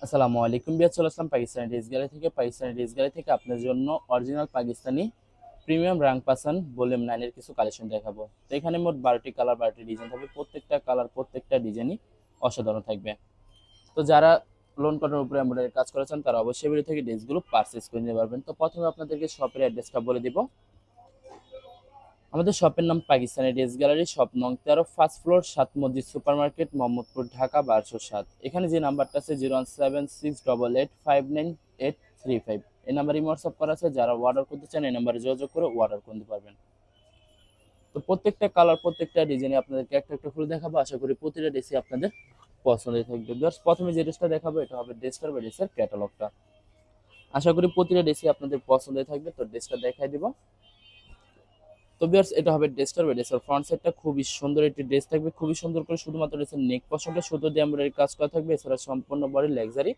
আসসালামু আলাইকুম বিয়ার, চলে আসলাম পাকিস্তানি ড্রেস গ্যালারি থেকে। পাকিস্তানি ড্রেস গ্যালারি থেকে আপনার জন্য অরিজিনাল পাকিস্তানি প্রিমিয়াম রাং পাসান ভলিউম 9 এর কিছু কালেকশন দেখাবো। তো এখানে মোট 12টি কালার, 12টি ডিজাইন থাকবে। প্রত্যেকটা কালার, প্রত্যেকটা ডিজাইনই অসাধারণ থাকবে। তো যারা লোন কটনের উপরে এমব্রয়ডারি কাজ করেছেন তারা অবশ্যই ভিডিও থেকে ড্রেসগুলো পারচেজ করে নিতে পারবেন। তো প্রথমে আপনাদেরকে শপের অ্যাড্রেসটা বলে দিব। আমাদের শপের নাম পাকিস্তানি ড্রেস গ্যালারি, শপ নং 13, ফার্স্ট ফ্লোর, 7 মসজিদ সুপার মার্কেট, মোহাম্মদপুর, ঢাকা 1207। এখানে যে নাম্বারটা আছে 01768898835, এই নাম্বারে হোয়াটসঅ্যাপ করা আছে। যারা অর্ডার করতে চান এই নাম্বারে যোগাযোগ করে অর্ডার করতে পারবেন। তো প্রত্যেকটা কালার, প্রত্যেকটা ডিজাইনে আপনাদেরকে একটা একটা করে দেখাবো। আশা করি প্রতিটা ড্রেসই আপনাদের পছন্দের থাকবে। প্রথমে যে ড্রেসটা দেখাবো এটা হবে ড্রেসটার বা ড্রেসের ক্যাটালগটা। আশা করি প্রতিটা ড্রেসই আপনাদের পছন্দের থাকবে। তো ড্রেসটা দেখাই দিব। তো ভিউয়ার্স, এটা হবে ড্রেসটার বা ড্রেসের ফ্রন্ট সাইডটা। খুবই সুন্দর একটি ড্রেস থাকবে, খুবই সুন্দর করে শুধুমাত্র ড্রেসের নেক পশনটা সুতো দিয়ে এমব্রয়ডারি কাজ করা থাকবে। এছাড়া সম্পূর্ণ বডি লাক্সারি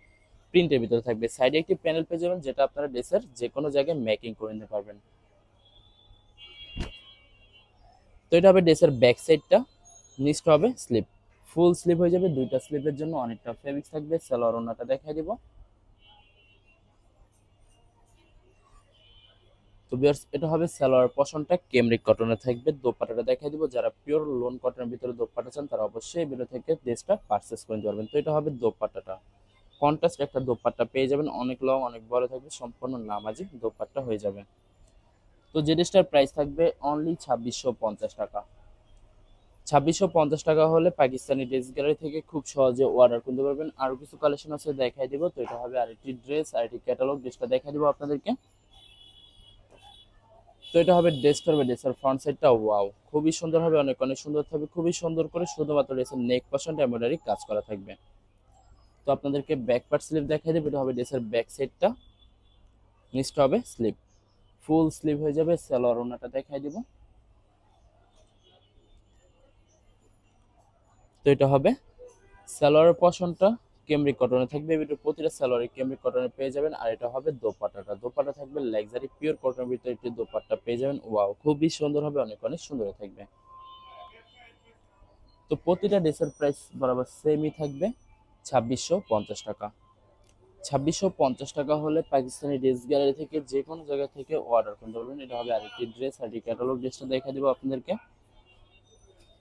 প্রিন্টের ভিতরে থাকবে। সাইডে একটি প্যানেল পেয়ে যাবেন, যেটা আপনারা ড্রেসের যে কোনো জায়গায় মেকিং করে নিতে পারবেন। তো এটা হবে ড্রেসের ব্যাক সাইডটা। নিচটা হবে স্লিপ, ফুল স্লিপ হয়ে যাবে। দুইটা স্লিপের জন্য অনেকটা ফেব্রিক্স থাকবে। সালোয়ার ওড়নাটা দেখাই দিব। তো ভিউয়ার্স, এটা হবে সালোয়ার পশনটা ক্যামরিক কটনের থাকবে। দোপাট্টাটা দেখাই দিব। যারা পিওর লোন কটনের ভিতরে দোপাট্টা চান তারা অবশ্যই ভিডিও থেকে ড্রেসটা পারচেজ করে নিতে পারবেন। তো এটা হবে দোপাট্টাটা, কন্ট্রাস্ট একটা দোপাট্টা পেয়ে যাবেন। অনেক লং, অনেক বড় থাকবে, সম্পূর্ণ নামাজি দোপাট্টা হয়ে যাবে। তো যে ড্রেসটার প্রাইস থাকবে অনলি 2650 টাকা। 2650 টাকা হলে পাকিস্তানি ড্রেস গ্যালারি থেকে খুব সহজে অর্ডার করতে পারবেন। আরো কিছু কালেকশন আছে, দেখাই দিব। তো এটা হবে আরেকটি ড্রেস, আরেকটি ক্যাটালগ। ড্রেসটা দেখাই দিব আপনাদেরকে। তো এটা হবে ড্রেসটার বা ড্রেসের ফ্রন্ট সাইডটা। ওয়াও, খুবই সুন্দর হবে, অনেক অনেক সুন্দর থাকবে। খুবই সুন্দর করে শুধুমাত্র ড্রেসের নেক পশনটা এমব্রয়ডারি কাজ করা থাকবে। তো আপনাদেরকে ব্যাক পার্ট স্লিভ দেখাই দেবে। এটা হবে ড্রেসের ব্যাক সাইডটা। নিচটা হবে স্লিভ, ফুল স্লিভ হয়ে যাবে। সালোয়ার ওড়নাটা দেখাই দিব। তো এটা হবে সালোয়ারের পশনটা কেমব্রিক কটনে থাকবে। এর ভিতরে প্রতিটা সালোয়ারে কেমব্রিক কটনে পেয়ে যাবেন। আর এটা হবে দোপাট্টাটা। দোপাট্টা থাকবে লাক্সারি পিওর কটনের ভিতরে একটি দোপাট্টা পেয়ে যাবেন। ওয়াও, খুবই সুন্দর হবে, অনেক অনেক সুন্দর থাকবে। তো প্রতিটা ড্রেসের প্রাইস বরাবর সেমই থাকবে 2650 টাকা। 2650 টাকা হলে পাকিস্তানি ড্রেস গ্যালারি থেকে যে কোনো জায়গা থেকে অর্ডার করতে পারবেন। এটা হবে আরেকটি ড্রেস, আরেকটি ক্যাটালগ। ড্রেসটা দেখা দিব আপনাদেরকে।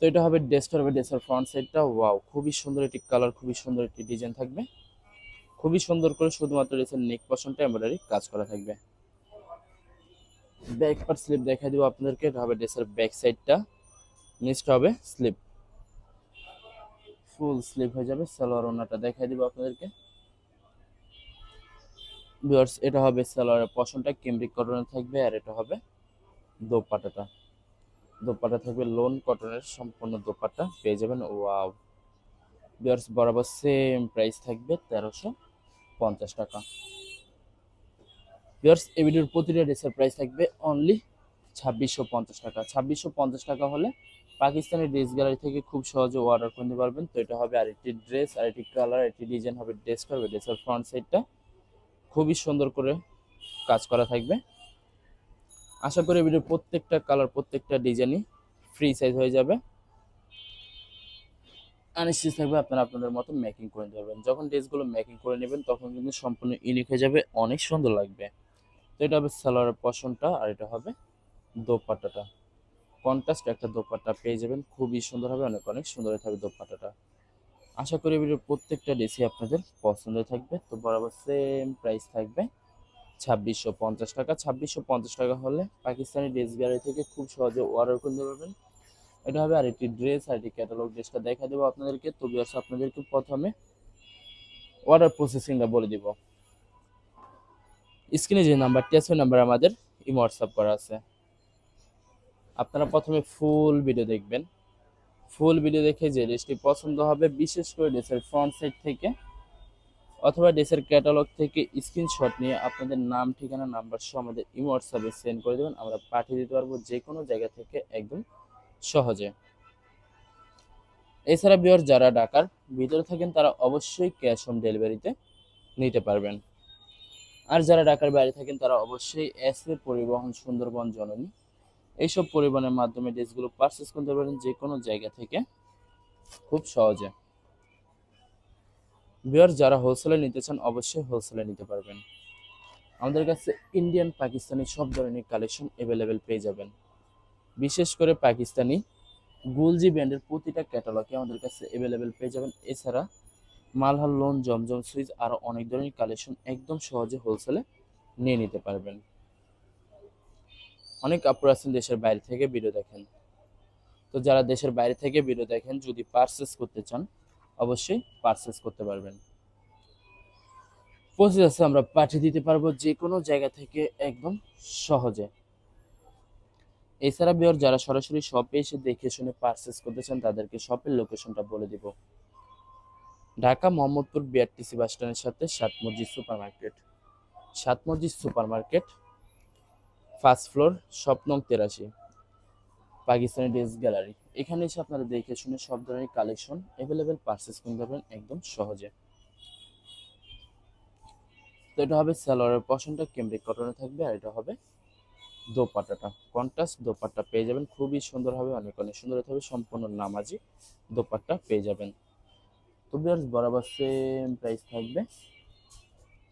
তো এটা হবে ড্রেসটার হবে ড্রেসের ফ্রন্ট সাইডটা। ওয়াও, খুবই সুন্দর একটি কালার, খুবই সুন্দর একটি ডিজাইন থাকবে। খুবই সুন্দর করে শুধুমাত্র ড্রেসের নেক পশনটা এমব্রয়ডারি কাজ করা থাকবে। ব্যাক পার্ট স্লিপ দেখা দিব আপনাদেরকে। এটা হবে ড্রেসের ব্যাক সাইডটা। নিচটা হবে স্লিপ, ফুল স্লিপ হয়ে যাবে। সালোয়ার ওড়নাটা দেখাই দিব আপনাদেরকে। ভিউয়ার্স, এটা হবে সালোয়ারের পশনটা কেমব্রিক কটনের থাকবে। আর এটা হবে দোপাট্টাটা। দোপাট্টা থাকবে লোন কটনের সম্পূর্ণ দোপাট্টা পেয়ে যাবেন। ওয়াও, ভিউয়ার্স, বরাবর সেম প্রাইস থাকবে 1350 টাকা। ভিউয়ার্স, এই ভিডিওর প্রতিটা ড্রেসের প্রাইস থাকবে অনলি 2650 টাকা। 2650 টাকা হলে পাকিস্তানি ড্রেস গ্যালারি থেকে খুব সহজে অর্ডার করতে পারবেন। তো এটা হবে আরেকটি ড্রেস, আরেকটি কালার, আরেকটি ডিজাইন হবে। ড্রেসটা হবে ড্রেসের ফ্রন্ট সাইডটা। খুবই সুন্দর করে কাজ করা থাকবে। আশা করি ভিডিওর প্রত্যেকটা কালার, প্রত্যেকটা ডিজাইনই ফ্রি সাইজ হয়ে যাবে। আনস্টিচ থাকবে, আপনারা আপনাদের মতো মেকিং করে নিতে পারবেন। যখন ড্রেসগুলো মেকিং করে নেবেন তখন কিন্তু সম্পূর্ণ ইউনিক হয়ে যাবে, অনেক সুন্দর লাগবে। তো এটা হবে সালোয়ারের পশনটা। আর এটা হবে দোপাট্টাটা। কন্ট্রাস্ট একটা দোপাট্টা পেয়ে যাবেন, খুবই সুন্দর হবে, অনেক অনেক সুন্দর থাকবে দোপাট্টাটা। আশা করি ভিডিওর প্রত্যেকটা ড্রেসই আপনাদের পছন্দ থাকবে। তো বরাবর সেম প্রাইস থাকবে 2650 টাকা। 2650 টাকা হলে পাকিস্তানি ড্রেস গ্যালারি থেকে খুব সহজে অর্ডার করতে পারবেন। এটা হবে আরেকটি ড্রেস, আরেকটি ক্যাটালগ। ড্রেসটা দেখা দেবো আপনাদেরকে। তো ভিউয়ার্স, আপনাদেরকে প্রথমে অর্ডার প্রসেসিংটা বলে দিব। স্ক্রিনে যে নাম্বারটি আছে ওই নাম্বার আমাদের ইমো হোয়াটসঅ্যাপ করা আছে। আপনারা প্রথমে ফুল ভিডিও দেখবেন। ফুল ভিডিও দেখে যে ড্রেসটি পছন্দ হবে, বিশেষ করে ড্রেসের ফ্রন্ট সাইড থেকে অথবা ড্রেসের ক্যাটালগ থেকে স্ক্রিনশট নিয়ে আপনাদের নাম, ঠিকানা, নাম্বার সহ আমাদের ইমো হোয়াটসঅ্যাপে সেন্ড করে দেবেন। আমরা পাঠিয়ে দিতে পারবো যে কোনো জায়গা থেকে একদম সহজে। এছাড়া ভিউয়ার, যারা ঢাকার ভিতরে থাকেন তারা অবশ্যই ক্যাশ অন ডেলিভারিতে নিতে পারবেন। আর যারা ঢাকার বাইরে থাকেন তারা অবশ্যই এসএ পরিবহন, সুন্দরবন, জননী, এইসব পরিবহনের মাধ্যমে ড্রেসগুলো পারচেস করতে পারেন যে কোনো জায়গা থেকে খুব সহজে। ভিউয়ার যারা হোলসেলে নিতে চান অবশ্যই হোলসেলে নিতে পারবেন। আমাদের কাছে ইন্ডিয়ান পাকিস্তানি সব ধরনের কালেকশন অ্যাভেলেবেল পেয়ে যাবেন। বিশেষ করে পাকিস্তানি গুলজি ব্র্যান্ডের প্রতিটা ক্যাটালগে আমাদের কাছে অ্যাভেলেবেল পেয়ে যাবেন। এছাড়া মালহার লোন, জমজম সুইচ আরও অনেক ধরনের কালেকশন একদম সহজে হোলসেলে নিয়ে নিতে পারবেন। অনেক আপুরা আছেন দেশের বাইরে থেকে ভিডিও দেখেন, তো যারা দেশের বাইরে থেকে ভিডিও দেখেন যদি পারচেস করতে চান অবশ্যই পারচেস করতে পারবেন। পৌঁছে যাচ্ছে আমরা পাঠিয়ে দিতে পারবো যে কোনো জায়গা থেকে একদম সহজে। এছাড়া বিয়ার যারা সরাসরি শপে এসে দেখে শুনে পারচেস করতে চান তাদেরকে শপের লোকেশনটা বলে দিব। ঢাকা মোহাম্মদপুর বিআরটিসি বাস স্ট্যান্ডের সাথে সাত মসজিদ সুপার মার্কেট। সাত মসজিদ super market, first floor, shop নং 83, পাকিস্তানি ড্রেস গ্যালারি। এখানে এসে আপনারা দেখে শুনে সব ধরনের কালেকশন অ্যাভেলেবেল পারচেস করতে পারবেন একদম সহজে। তো এটা হবে সালোয়ারের পশনটা ক্যামব্রিক কটনে থাকবে, আর এটা হবে দোপাট্টাটা কন্ট্রাস্ট দোপাট্টা পেয়ে যাবেন, খুবই সুন্দর হবে, অনেক অনেক সুন্দর হবে, সম্পূর্ণ নামাজি দোপাট্টা পেয়ে যাবেন। তো ভিউয়ার্স বরাবর সেম প্রাইস থাকবে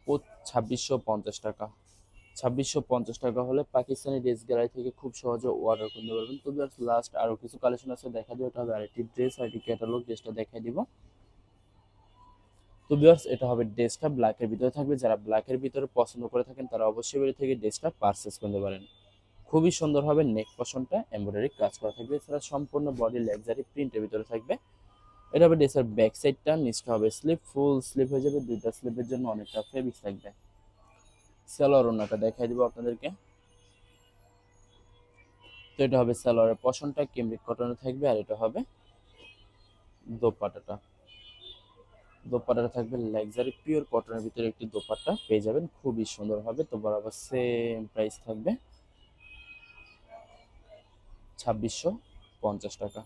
2650 টাকা। 2650 টাকা হলে পাকিস্তানি ড্রেস গ্যালারি থেকে খুব সহজে অর্ডার করতে পারবেন। তো ভিউয়ার্স লাস্ট আরও কিছু কালেকশন আছে দেখা দিব, এটা হবে আরেকটি ড্রেস, আরেকটি ক্যাটালগ, ড্রেসটা দেখাই দিব। তো ভিউয়ার্স এটা হবে ড্রেসটা ব্ল্যাকের ভিতরে থাকবে, যারা ব্ল্যাকের ভিতরে পছন্দ করে থাকেন তারা অবশ্যই বেরিয়ে থেকে ড্রেসটা পারচেস করতে পারেন। খুবই সুন্দর হবে, নেক পশনটা এমব্রয়ডারি কাজ করা থাকবে, এছাড়া সম্পূর্ণ বডি লাক্সারি প্রিন্টের ভিতরে থাকবে। এটা হবে ড্রেসের ব্যাক সাইডটা, নিচটা হবে স্লিপ, ফুল স্লিপ হয়ে যাবে, দুইটা স্লিপের জন্য অনেকটা ফেব্রিক থাকবে। সালোয়ার ওড়নাটা দেখাই দিব আপনাদেরকে। তো এটা হবে সালোয়ারের পশনটা ক্যামব্রিক কটনে থাকবে, আর এটা হবে দোপাট্টাটা। দোপাট্টাটা থাকবে লাক্সারি পিওর কটনের ভিতরে একটি দোপাট্টা পেয়ে যাবেন, খুবই সুন্দর হবে। তো বরাবর সেম প্রাইস থাকবে 2650 টাকা।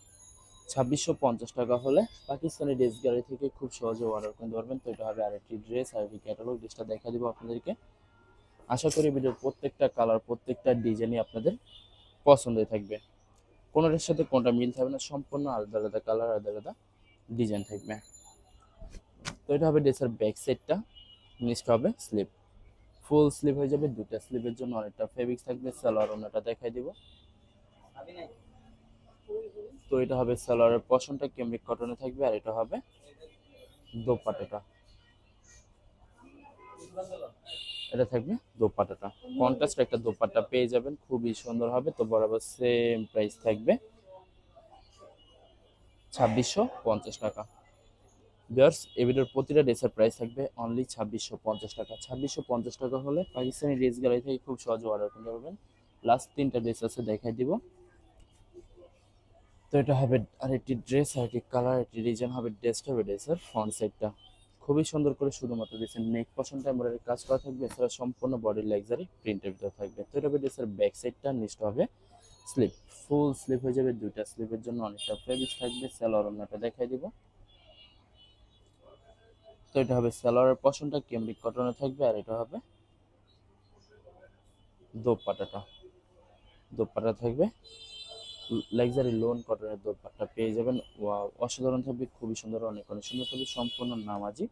2650 টাকা হলে পাকিস্তানি ড্রেস গ্যালারি থেকে খুব সহজে অর্ডার করতে পারবেন। তো এটা হবে আরেকটি ড্রেস, আরেকটি ক্যাটালগ, ড্রেসটা দেখা দিব আপনাদেরকে। আশা করি ভিডিওর প্রত্যেকটা কালার, প্রত্যেকটা ডিজাইনই আপনাদের পছন্দের থাকবে, কোনোটার সাথে কোনটা মিল থাকবে না, সম্পূর্ণ আলাদা আলাদা কালার, আলাদা আলাদা ডিজাইন থাকবে। তো এটা হবে ড্রেসের ব্যাক সাইডটা, নিচটা হবে স্লিপ, ফুল স্লিপ হয়ে যাবে, দুটা স্লিপের জন্য অনেকটা ফেব্রিক থাকবে। সালোয়ার ওড়নাটা দেখাই দিব। তো এটা হবে সালোয়ারের পশনটা ক্যামব্রিক কটনে থাকবে, আর এটা হবে দোপাট্টাটা। এটা থাকবে দোপাট্টাটা, কন্ট্রাস্ট একটা দোপাট্টা পেয়ে যাবেন, খুবই সুন্দর হবে। তো বরাবর সেম প্রাইস থাকবে 2650 টাকা। ভিউয়ার্স এই ভিডিওর প্রতিটা ড্রেসের প্রাইস থাকবে অনলি 2650 টাকা। 2650 টাকা হলে পাকিস্তানি ড্রেস গ্যালারি থেকে খুব সহজে অর্ডার করতে পারবেন। লাস্ট তিনটা ড্রেস আছে দেখাই দিব। তো এটা হবে আরেকটি ড্রেস, আরেকটি কালার, একটি ডিজাইন হবে, ড্রেসটা হবে ড্রেসের ফ্রন্ট সাইডটা খুবই সুন্দর করে শুধুমাত্র ড্রেসের নেক পশনটা এমব্রয়ডারি কাজ করা থাকবে, এছাড়া সম্পূর্ণ বডি লাক্সারি প্রিন্টের ভিতরে থাকবে। তো এটা হবে ড্রেসের ব্যাক সাইডটা, নিচটা হবে স্লিপ, ফুল স্লিপ হয়ে যাবে, দুইটা স্লিপের জন্য অনেকটা ফেব্রিক থাকবে। সালোয়ার ওড়নাটা দেখাই দিব। তো এটা হবে সালোয়ারের পশনটা ক্যামব্রিক কটনে থাকবে, আর এটা হবে দোপাট্টাটা। দোপাট্টা থাকবে লাক্সারি লোন কটনের দোপাট্টা পেয়ে যাবেন। ওয়াও অসাধারণ থাকবে, খুবই সুন্দর, অনেক অনেক সুন্দর থাকবে, সম্পূর্ণ নামাজি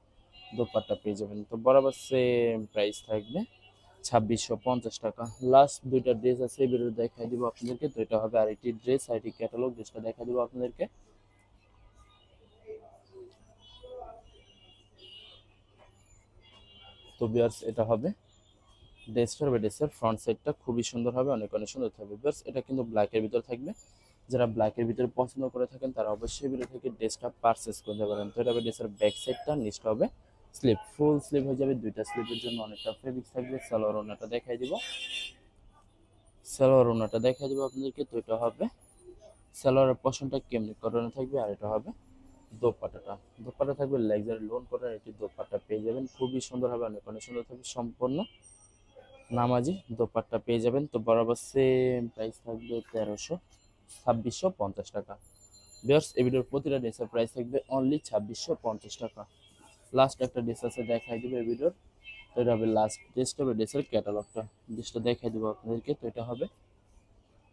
দোপাট্টা পেয়ে যাবেন। তো বরাবর সেম প্রাইস থাকবে 2650 টাকা। লাস্ট দুইটা ড্রেস আছে এই ভিডিও দেখাই দিব আপনাদেরকে। তো এটা হবে আরেকটি ড্রেস, আরেকটি ক্যাটালগ, ড্রেসটা দেখাই দিব আপনাদেরকে। তো ভিউয়ার্স এটা হবে ড্রেসটা হবে ড্রেসের ফ্রন্ট সাইডটা খুবই সুন্দর হবে, অনেক অনেক সুন্দর থাকবে। ভিউয়ার্স এটা কিন্তু ব্ল্যাকের ভিতর থাকবে, যারা ব্ল্যাকের ভিতরে পছন্দ করে থাকেন তারা অবশ্যই ভিডিও থেকে ড্রেসটা পারচেস করতে পারেন। তো এটা হবে ড্রেসের ব্যাক সাইডটা, নিচটা হবে স্লিপ, ফুল স্লিপ হয়ে যাবে, দুইটা স্লিপের জন্য অনেকটা ফেব্রিক থাকবে। সালোয়ার ওড়নাটা দেখাই দিব। সালোয়ার ওড়নাটা দেখাই দিব আপনাদেরকে। তো এটা হবে সালোয়ারের পশনটা কেমনি কটনে থাকবে, আর এটা হবে দোপাট্টাটা। দোপাট্টা থাকবে লাক্সারি লোন কটনের একটি দোপাট্টা পেয়ে যাবেন, খুবই সুন্দর হবে, অনেক অনেক সুন্দর থাকবে, সম্পূর্ণ নামাজি দোপাট্টা পেয়ে যাবেন। তো বরাবর সেম প্রাইস থাকবে 2650 টাকা। ভিউয়ার্স এই ভিডিওর প্রতিটা ড্রেসের প্রাইস থাকবে অনলি 2650 টাকা। লাস্ট একটা ড্রেস আছে দেখাই দিব এই ভিডিওর। তো এটা হবে লাস্ট ড্রেসটা হবে ড্রেসের ক্যাটালগটা, ড্রেসটা দেখাই দিব আপনাদেরকে। তো এটা হবে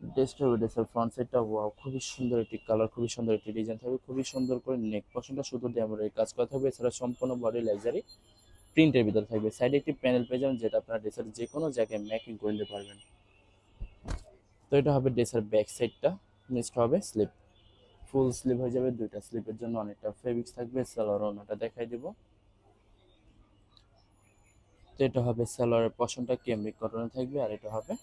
ড্রেসটা হবে, ড্রেসের ফ্রন্ট সাইডটা ওয়াও, খুবই সুন্দর একটি কালার, খুবই সুন্দর একটি ডিজাইন থাকবে, খুবই সুন্দর করে নেক পশনটা শুধু দিয়ে আমরা এই কাজ করা থাকবে। এছাড়া সম্পূর্ণ বডি লাক্সারি প্রিন্টের ভিতরে থাকবে। সাইডে একটি প্যানেল পেয়ে যাবেন, যেটা আপনার ড্রেসের যে কোনো জায়গায় ম্যাকিং করে নিতে পারবেন। তো এটা হবে ড্রেসের ব্যাক সাইডটা। নেক্সট হবে স্লিপ, ফুল স্লিভ হয়ে যাবে, দুইটা স্লিপের জন্য অনেকটা ফেব্রিক্স থাকবে। সালোয়ার ওড়নাটা দেখাই দিব। তো এটা হবে সালোয়ারের পশনটা কেমব্রিক কটনে থাকবে, আর এটা হবে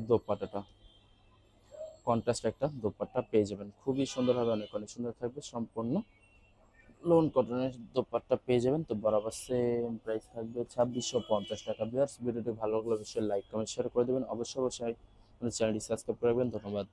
দোপাট্টাটা, কন্ট্রাস্ট একটা দোপাট্টা পেয়ে যাবেন, খুবই সুন্দর হবে, অনেক অনেক সুন্দর থাকবে। সম্পূর্ণ লোন কটনের দোপাট্টা পেয়ে যাবেন। তো বরাবর সেম প্রাইস থাকবে 2650 টাকা। ভিউয়ার্স, ভিডিওটি ভালো লাগলে অবশ্যই লাইক কমেন্ট শেয়ার করে দেবেন। অবশ্যই অবশ্যই চ্যানেলটি সাবস্ক্রাইব করে রাখবেন। ধন্যবাদ।